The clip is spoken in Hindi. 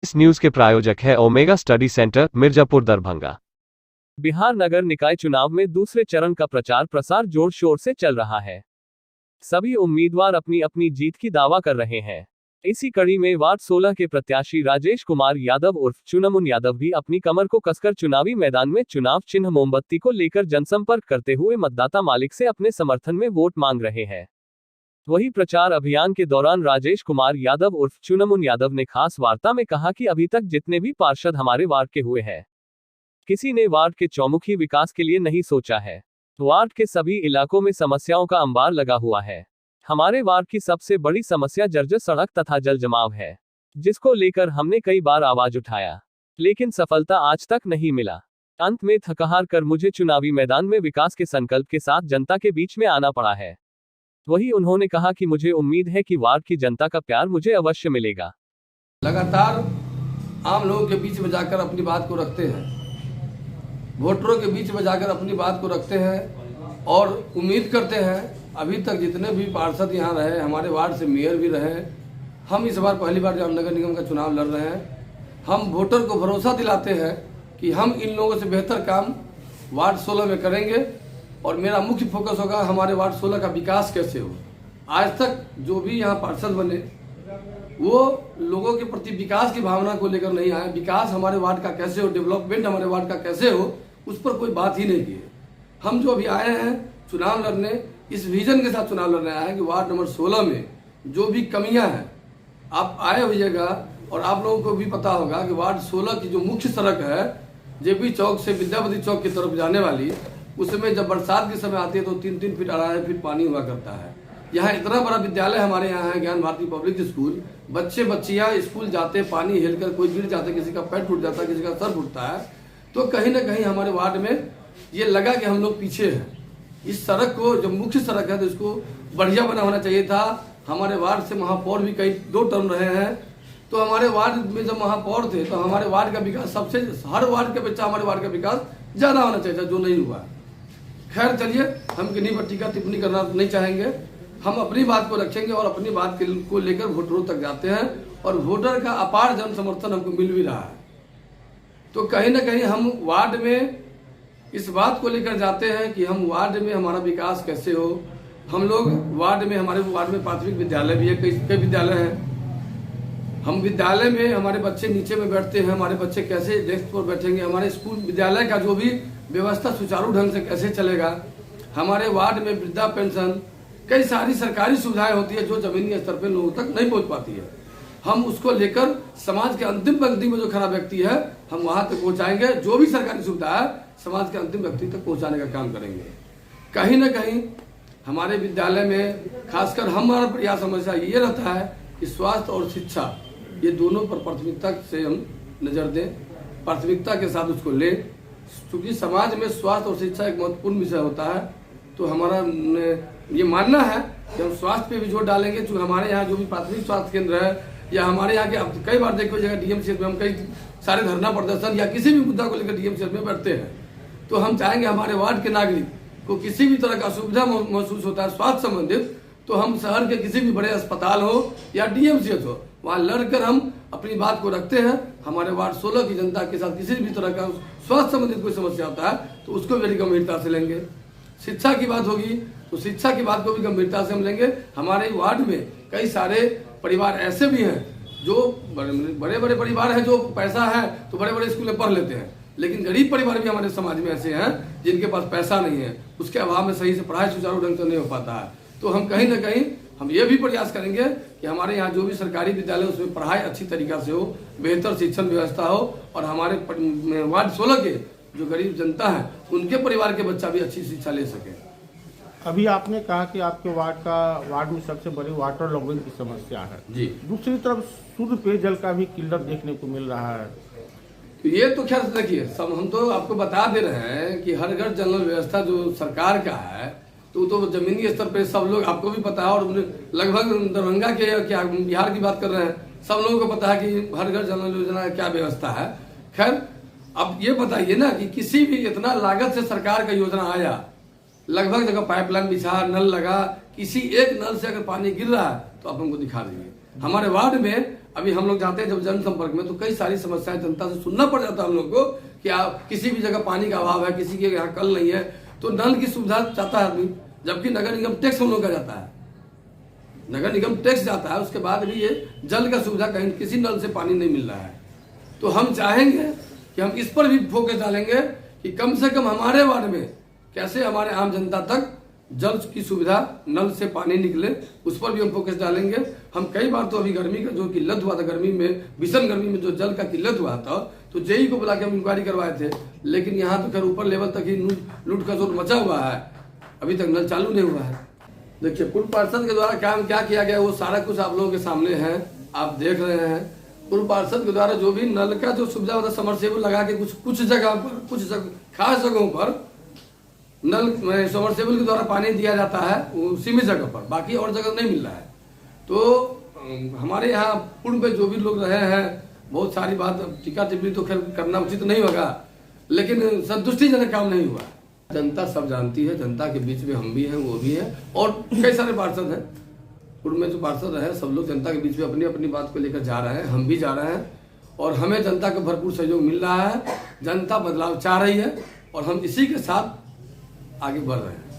इस न्यूज के प्रायोजक है Omega study centre, Mirzapur, Darbhanga. Bihar नगर निकाय चुनाव में दूसरे चरण का प्रचार प्रसार जोर शोर से चल रहा है। सभी उम्मीदवार अपनी अपनी जीत की दावा कर रहे हैं। इसी कड़ी में वार्ड 16 के प्रत्याशी राजेश कुमार यादव उर्फ चुनमुन यादव भी अपनी कमर को कसकर चुनावी मैदान में चुनाव चिन्ह मोमबत्ती को लेकर जनसंपर्क करते हुए मतदाता मालिक से अपने समर्थन में वोट मांग रहे हैं। वही प्रचार अभियान के दौरान राजेश कुमार यादव उर्फ चुनमुन यादव ने खास वार्ता में कहा कि अभी तक जितने भी पार्षद हमारे वार्ड के हुए हैं, किसी ने वार्ड के चौमुखी विकास के लिए नहीं सोचा है। वार्ड के सभी इलाकों में समस्याओं का अंबार लगा हुआ है। हमारे वार्ड की सबसे बड़ी समस्या जर्जर सड़क तथा जल जमाव है, जिसको लेकर हमने कई बार आवाज उठाया, लेकिन सफलता आज तक नहीं मिला। अंत में थकहार कर मुझे चुनावी मैदान में विकास के संकल्प के साथ जनता के बीच में आना पड़ा है। वही उन्होंने कहा कि मुझे उम्मीद है कि वार्ड की जनता का प्यार मुझे अवश्य मिलेगा। लगातार आम लोगों के बीच में जाकर अपनी बात को रखते हैं, वोटरों के बीच में जाकर अपनी बात को रखते हैं और उम्मीद करते हैं। अभी तक जितने भी पार्षद यहाँ रहे, हमारे वार्ड से मेयर भी रहे, हम इस बार पहली बार जब नगर निगम का चुनाव लड़ रहे हैं, हम वोटर को भरोसा दिलाते हैं कि हम इन लोगों से बेहतर काम वार्ड 16 में करेंगे और मेरा मुख्य फोकस होगा हमारे वार्ड 16 का विकास कैसे हो। आज तक जो भी यहाँ पार्षद बने वो लोगों के प्रति विकास की भावना को लेकर नहीं आए। विकास हमारे वार्ड का कैसे हो, डेवलपमेंट हमारे वार्ड का कैसे हो, उस पर कोई बात ही नहीं की है। हम जो अभी आए हैं चुनाव लड़ने, इस विजन के साथ चुनाव लड़ने आए हैं कि वार्ड नंबर 16 में जो भी कमियां हैं आप आए होइएगा। और आप लोगों को भी पता होगा कि वार्ड 16 की जो मुख्य सड़क है जेपी चौक से विद्यापति चौक की तरफ जाने वाली, उसमें जब बरसात के समय आती है तो 3-3 फीट 2.5 फीट पानी हुआ करता है। यहाँ इतना बड़ा विद्यालय हमारे यहाँ है, ज्ञान भारती पब्लिक स्कूल। बच्चे बच्चियाँ स्कूल जाते, पानी हिलकर कोई गिर जाता है, किसी का पैर टूट जाता है, किसी का सर फूटता है। तो कहीं ना कहीं हमारे वार्ड में ये लगा कि हम लोग पीछे हैं। इस सड़क को, जो मुख्य सड़क है, तो इसको बढ़िया बना होना चाहिए था। हमारे वार्ड से महापौर भी कई 2 टर्म रहे हैं, तो हमारे वार्ड में जब महापौर थे तो हमारे वार्ड का विकास सबसे, हर वार्ड के बच्चा हमारे वार्ड का विकास ज्यादा होना चाहिए था, जो नहीं हुआ। खैर चलिए, हम किन्हीं पर टीका टिप्पणी करना नहीं चाहेंगे। हम अपनी बात को रखेंगे और अपनी बात को लेकर वोटरों तक जाते हैं और वोटर का अपार जन समर्थन हमको मिल भी रहा है। तो कहीं ना कहीं हम वार्ड में इस बात को लेकर जाते हैं कि हम वार्ड में हमारा विकास कैसे हो। हम लोग वार्ड में, हमारे वार्ड में प्राथमिक विद्यालय भी है, कई विद्यालय हैं। हम विद्यालय में हमारे बच्चे नीचे में बैठते हैं, हमारे बच्चे कैसे डेस्क पर बैठेंगे, हमारे स्कूल विद्यालय का जो भी व्यवस्था सुचारू ढंग से कैसे चलेगा। हमारे वार्ड में वृद्धा पेंशन, कई सारी सरकारी सुविधाएं होती है जो जमीनी स्तर पर लोगों तक नहीं पहुंच पाती है। हम उसको लेकर समाज के अंतिम पंक्ति में जो खड़ा व्यक्ति है, हम वहां तक पहुंचाएंगे। जो भी सरकारी सुविधा है समाज के अंतिम व्यक्ति तक पहुंचाने का काम करेंगे। कहीं ना कहीं हमारे विद्यालय में खासकर हमारा प्रयास हमेशा ये रहता है कि स्वास्थ्य और शिक्षा, ये दोनों पर प्राथमिकता से हम नजर दें, प्राथमिकता के साथ उसको लें। क्योंकि समाज में स्वास्थ्य और शिक्षा एक महत्वपूर्ण विषय होता है। तो हमारा ये मानना है कि हम स्वास्थ्य पे भी जोर डालेंगे। जो हमारे यहाँ जो भी प्राथमिक स्वास्थ्य केंद्र है, या हमारे यहाँ के, अब कई बार देखो जगह डीएमसीएच में हम कई सारे धरना प्रदर्शन या किसी भी मुद्दा को लेकर डीएमसीएच में बैठते हैं, तो हम चाहेंगे हमारे वार्ड के नागरिक को किसी भी तरह का असुविधा महसूस होता है स्वास्थ्य संबंधित, तो हम शहर के किसी भी बड़े अस्पताल हो या डीएमसीएच हो, वहाँ लड़कर हम अपनी बात को रखते हैं। हमारे वार्ड 16 की जनता के साथ किसी भी तरह का स्वास्थ्य संबंधित कोई समस्या होता है तो उसको बड़ी गंभीरता से लेंगे। शिक्षा की बात होगी तो शिक्षा की बात को भी गंभीरता से हम लेंगे। हमारे वार्ड में कई सारे परिवार ऐसे भी हैं जो बड़े बड़े परिवार हैं, जो पैसा है तो बड़े बड़े स्कूल में पढ़ लेते हैं, लेकिन गरीब परिवार भी हमारे समाज में ऐसे हैं जिनके पास पैसा नहीं है, उसके अभाव में सही से पढ़ाई सुचारू ढंग से नहीं हो पाता है। तो हम कहीं ना कहीं हम ये भी प्रयास करेंगे कि हमारे यहाँ जो भी सरकारी विद्यालय उसमें पढ़ाई अच्छी तरीका से हो, बेहतर शिक्षण व्यवस्था हो और हमारे वार्ड 16 के जो गरीब जनता है उनके परिवार के बच्चा भी अच्छी शिक्षा ले सके। अभी आपने कहा कि आपके वार्ड में सबसे बड़ी वाटर लॉगिंग की समस्या है जी। दूसरी तरफ शुद्ध पेयजल का भी किल्लत देखने को मिल रहा है। तो ये तो खैर देखिए, सब हम तो आपको बता दे रहे हैं कि हर घर जल व्यवस्था जो सरकार का है तो जमीनी स्तर पे सब लोग, आपको भी पता है और लगभग दरभंगा के क्या बिहार की बात कर रहे हैं, सब लोगों को पता है कि हर घर जल योजना का क्या व्यवस्था है। खैर अब ये बताइए ना कि किसी भी इतना लागत से सरकार का योजना आया, लगभग जगह पाइपलाइन बिछा, नल लगा, किसी एक नल से अगर पानी गिर रहा है तो आप हमको दिखा दीजिए। हमारे वार्ड में अभी हम लोग जाते हैं जब जनसंपर्क में तो कई सारी समस्याएं जनता से सुनना पड़ जाता है हम लोग को कि आप किसी भी जगह पानी का अभाव है, किसी के यहाँ कल नहीं है, तो नल की सुविधा चाहता है आदमी, जबकि नगर निगम टैक्स हम लोग का जाता है, नगर निगम टैक्स जाता है, उसके बाद भी ये जल का सुविधा कहीं किसी नल से पानी नहीं मिल रहा है। तो हम चाहेंगे कि हम इस पर भी फोकस डालेंगे कि कम से कम हमारे वार्ड में कैसे हमारे आम जनता तक जल की सुविधा, नल से पानी निकले, उस पर भी हम फोकस डालेंगे। हम कई बार तो अभी गर्मी का जो किल्लत हुआ था, गर्मी में, भीषण गर्मी में जो जल का किल्लत हुआ था, तो जेई को बुला के हम इंक्वायरी करवाए थे, लेकिन यहाँ तो खैर ऊपर लेवल तक ही लूट का जोर मचा हुआ है, अभी तक नल चालू नहीं हुआ है। देखिए पूर्व पार्षद के द्वारा काम क्या किया गया वो सारा कुछ आप लोगों के सामने है, आप देख रहे हैं। पूर्व पार्षद के द्वारा जो भी नल का जो सुविधा होता है, समरसेबल लगा के कुछ जगह पर, कुछ खास जगहों पर नल समरसेबल के द्वारा पानी दिया जाता है, वो सीमित जगह पर, बाकी और जगह नहीं मिल रहा है। तो हमारे यहाँ पूर्व में जो भी लोग रहे हैं, बहुत सारी बात टीका टिप्पणी तो खैर करना उचित नहीं होगा, लेकिन संतुष्टिजनक काम नहीं हुआ। जनता सब जानती है, जनता के बीच में हम भी हैं, वो भी हैं, और कई सारे पार्षद हैं पूर्व में जो पार्षद रहे, सब लोग जनता के बीच में अपनी अपनी बात को लेकर जा रहे हैं, हम भी जा रहे हैं, और हमें जनता का भरपूर सहयोग मिल रहा है। जनता बदलाव चाह रही है और हम इसी के साथ आगे बढ़ रहे हैं।